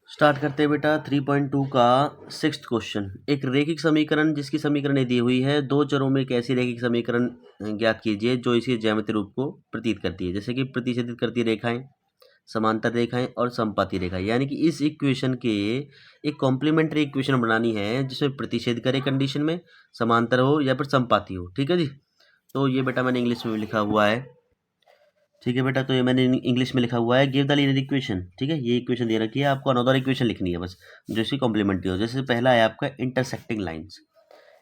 Start करते हैं बेटा 3.2 का 6th क्वेश्चन। एक रैखिक समीकरण जिसकी समीकरण दी हुई है, दो चरों में एक ऐसी रैखिक समीकरण ज्ञात कीजिए जो इसके ज्यामितीय रूप को प्रतीत करती है, जैसे कि प्रतिच्छेदित करती रेखाएं, समांतर रेखाएं और समपाती रेखाएं। यानी कि इस इक्वेशन के एक कॉम्प्लीमेंट्री इक्वेशन बनानी है जिसमें प्रतिच्छेद करे कंडीशन में, समांतर हो या फिर समपाती हो। ठीक है जी। तो ये बेटा मैंने इंग्लिश में लिखा हुआ है। ठीक है बेटा, तो ये मैंने इंग्लिश में लिखा हुआ है, गिव द लीनियर इक्वेशन। ठीक है, ये इक्वेशन दे रखी है, आपको अनदर इक्वेशन लिखनी है बस जो इसकी कॉम्प्लीमेंट्री हो। जैसे पहला है आपका इंटरसेक्टिंग लाइंस।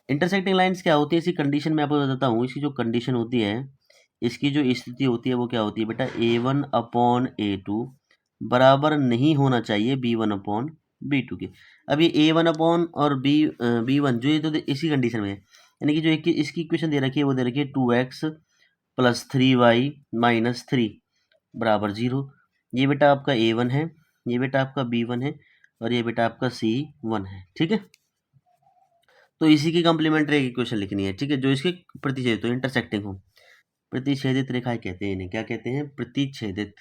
इंटरसेक्टिंग लाइंस क्या होती है? इसी कंडीशन में आपको बताता हूँ। इसकी जो कंडीशन होती है, इसकी जो स्थिति होती है वो क्या होती है बेटा, A1/A2 बराबर नहीं होना चाहिए B1/B2 के। अब ये A1 और B1 जो ये तो इसी कंडीशन में है, यानी कि जो इसकी इक्वेशन दे रखी है वो दे रखी है 2x + 3y - 3 बराबर 0। ये बेटा आपका A1 है, ये बेटा आपका B1 है और ये बेटा आपका C1 है। ठीक है, तो इसी की कॉम्प्लीमेंट्री इक्वेशन लिखनी है। ठीक है, जो इसके प्रतिच्छेदित हो, इंटरसेक्टिंग हो। प्रतिच्छेदित रेखाएं कहते हैं इन्हें, क्या कहते हैं? प्रतिच्छेदित,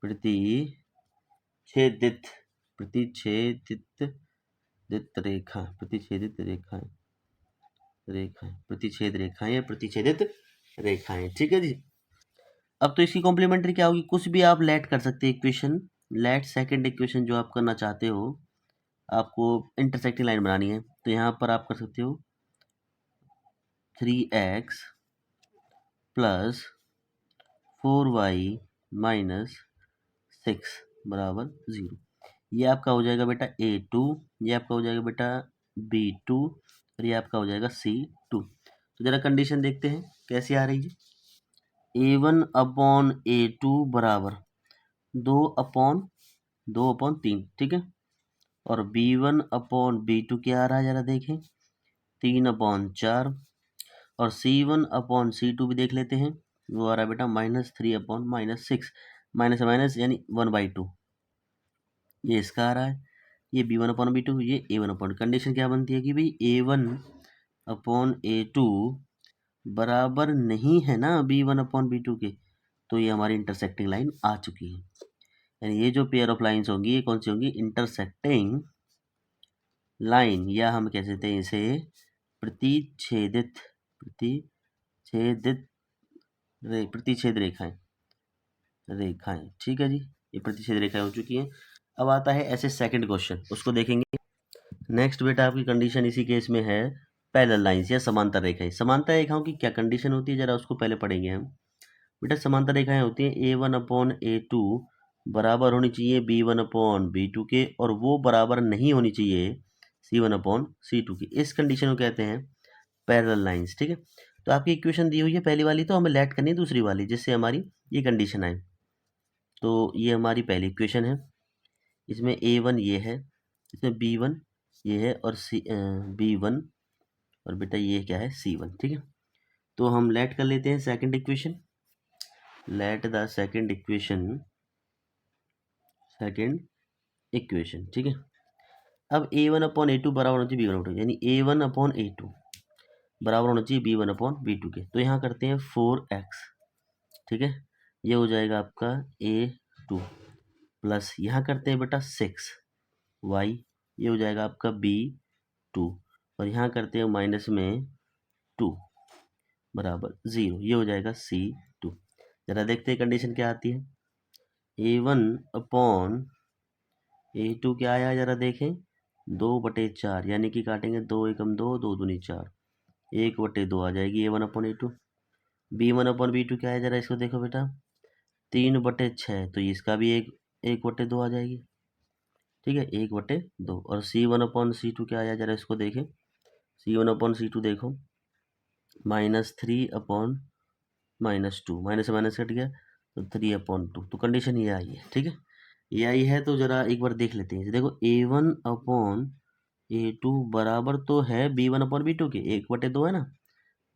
प्रतिच्छेदित, प्रतिच्छेदित रेखा, प्रतिच्छेदित रेखाएं, प्रतिच्छेद रेखाएं या प्रतिच्छेदित रेखाएं। ठीक है जी। अब तो इसकी कॉम्प्लीमेंट्री क्या होगी? कुछ भी आप लेट कर सकते हैं इक्वेशन। लेट सेकंड इक्वेशन जो आप करना चाहते हो, आपको इंटरसेक्टिंग लाइन बनानी है, तो यहाँ पर आप कर सकते हो 3x + 4y - 6 बराबर 0। ये आपका हो जाएगा बेटा A2, ये आपका हो जाएगा बेटा B2 और ये आपका हो जाएगा C2। तो जरा कंडीशन देखते हैं कैसी आ रही है। A1/A2 बराबर 2/3। ठीक है, और B1/B2 क्या आ रहा है जरा देखें, 3/4। और C1/C2 भी देख लेते हैं, वो आ रहा है बेटा -3/6, माइनस माइनस यानी 1/2। ये इसका आ रहा है, ये B1/B2, ये A1। कंडीशन क्या बनती है कि भाई A1/A2 बराबर नहीं है ना B1/B2 के, तो ये हमारी इंटरसेक्टिंग लाइन आ चुकी है। यानी ये जो पेयर ऑफ लाइंस होंगी ये कौन सी होंगी? इंटरसेक्टिंग लाइन, या हम कह सकते हैं इसे प्रतिच्छेदित, प्रतिच्छेदित प्रतिच्छेद रेखाएं, रेखाएं। ठीक है जी, ये प्रतिच्छेद रेखाएं हो चुकी हैं। अब आता है ऐसे सेकंड क्वेश्चन, उसको देखेंगे। नेक्स्ट बेटा आपकी कंडीशन इसी केस में है पैरेलल लाइंस या समांतर रेखाएं। समांतर रेखाओं की क्या कंडीशन होती है, जरा उसको पहले पढ़ेंगे हम। बेटा समांतर रेखाएं होती हैं A1/A2 बराबर होनी चाहिए B1/B2 के, और वो बराबर नहीं होनी चाहिए C1/C2 की। इस कंडीशन को कहते हैं पैरेलल लाइंस। ठीक है, तो आपकी इक्वेशन दी हुई है पहली वाली, तो हमें लेट करनी है दूसरी वाली जिससे हमारी ये कंडीशन आए। तो ये हमारी पहली इक्वेशन है, इसमें A1 ये है, इसमें B1 ये है और B1 और बेटा ये क्या है C1। ठीक है, तो हम लेट कर लेते हैं second equation. Let the second equation, second equation. ठीक है, अब A1/A2 बराबर होना चाहिए B1/2, यानी A1/A2 बराबर होना चाहिए B1/B2 के। तो यहाँ करते हैं 4x। ठीक है, ये हो जाएगा आपका A2 प्लस यहाँ करते हैं बेटा 6y, ये हो जाएगा आपका B2 और यहाँ करते हैं माइनस में 2 बराबर 0, ये हो जाएगा C2। जरा देखते हैं कंडीशन क्या आती है। A1/A2 क्या आया जरा देखें, 2/4, यानी कि काटेंगे 2 एकम 2, 2 दूनी 4, 1/2 आ जाएगी A1/A2। B1/B2 क्या है जरा इसको देखो बेटा, 3/6, तो इसका भी 1/2 आ जाएगी। ठीक है, 1/2। और C1/C2 क्या आया जरा इसको देखें, C1/C2 देखो -3/-2, माइनस माइनस कट गया तो 3/2। तो कंडीशन ये आई है। ठीक है, ये आई है, तो जरा एक बार देख लेते हैं। देखो A1/A2 बराबर तो है B1/B2 के, 1/2 है ना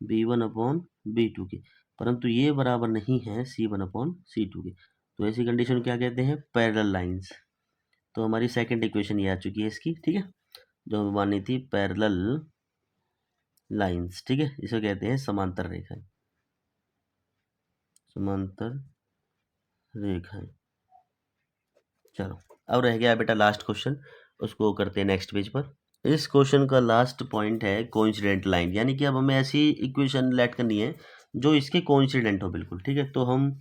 B1/B2 के, परंतु ये बराबर नहीं है C1/C2 के। तो ऐसी कंडीशन क्या कहते हैं? Parallel lines. तो हमारी सेकंड इक्वेशन ये आ चुकी है इसकी। ठीक है, जो हमें मानी थी पैरेलल लाइंस। ठीक है, इसे कहते हैं समांतर रेखाएं, समांतर रेखाएं। चलो अब रह गया बेटा लास्ट क्वेश्चन, उसको करते हैं नेक्स्ट पेज पर। इस क्वेश्चन का लास्ट पॉइंट है कोइंसिडेंट लाइन, यानी कि अब हमें ऐसी इक्वेशन लेट करनी है जो इसके कोइंसिडेंट हो बिल्कुल। ठीक है, तो हम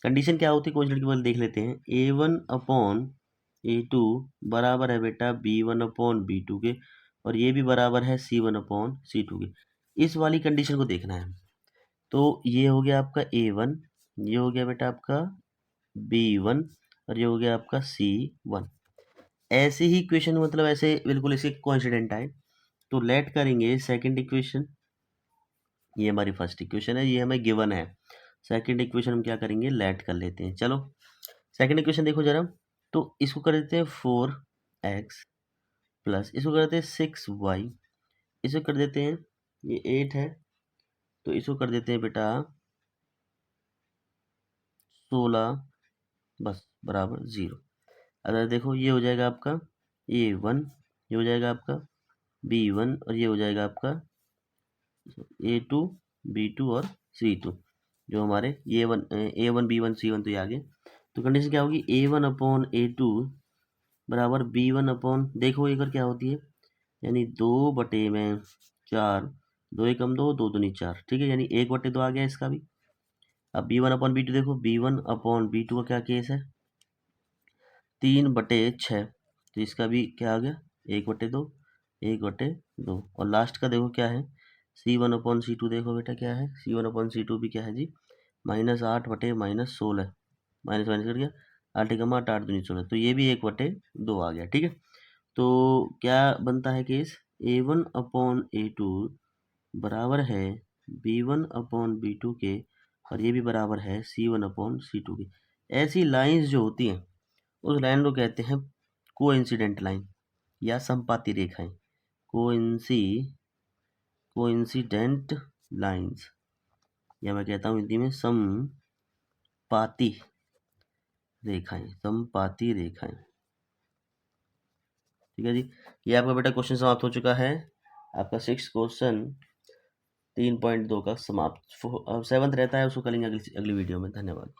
कंडीशन क्या होती है कोइंसिडेंट की, देख लेते हैं। A1/A2 बराबर है बेटा B1/B2 के, और ये भी बराबर है C1/C2 के। इस वाली कंडीशन को देखना है। तो ये हो गया आपका A1, ये हो गया बेटा आपका B1, और ये हो गया आपका C1। ऐसे ही इक्वेशन मतलब ऐसे बिल्कुल इसके कोइंसिडेंट आए तो लेट करेंगे सेकंड इक्वेशन। ये हमारी फर्स्ट इक्वेशन है, ये हमें गिवन है। सेकंड इक्वेशन हम क्या करेंगे, लेट कर लेते हैं। चलो सेकंड इक्वेशन देखो जरा, तो इसको कर देते हैं 4x प्लस इसको कर देते हैं 6y, इसको कर देते हैं, ये 8 है तो इसको कर देते हैं बेटा 16, बस बराबर 0। अगर देखो ये हो जाएगा आपका A1, ये हो जाएगा आपका B1, और ये हो जाएगा आपका A2, B2 और C2, जो हमारे A1 B1 C1 तो ये आ गए। तो कंडीशन क्या होगी, A1/A2 बराबर B1 देखो एक बार क्या होती है, यानी 2/4, 2 एकम 2, 2 दूनी 4। ठीक है, यानी 1/2 आ गया इसका भी। अब B1/B2 देखो, B1/B2 का क्या केस है, 3/6, तो इसका भी क्या आ गया 1/2, 1/2। और लास्ट का देखो क्या है, C1/C2 देखो बेटा क्या है, C1/C2 भी क्या है जी, -8/-16, माइनस माइनस कर गया, 8 एकम 8, 8 दूनी 16, तो ये भी 1/2 आ गया। ठीक है, तो क्या बनता है केस, A1/A2 बराबर है B1/B2 के, और ये भी बराबर है C1/C2 के। ऐसी लाइंस जो होती हैं उस लाइन को कहते हैं कोइंसिडेंट लाइन या समपाती रेखाएं, कोइंसिडेंट लाइंस, या मैं कहता हूँ हिंदी में समपाती रेखाएं, समपाती रेखाएं। ठीक है जी, ये आपका बेटा क्वेश्चन समाप्त हो चुका है। आपका 6th क्वेश्चन 3.2 का समाप्त। 7th रहता है, उसको करेंगे अगली वीडियो में। धन्यवाद।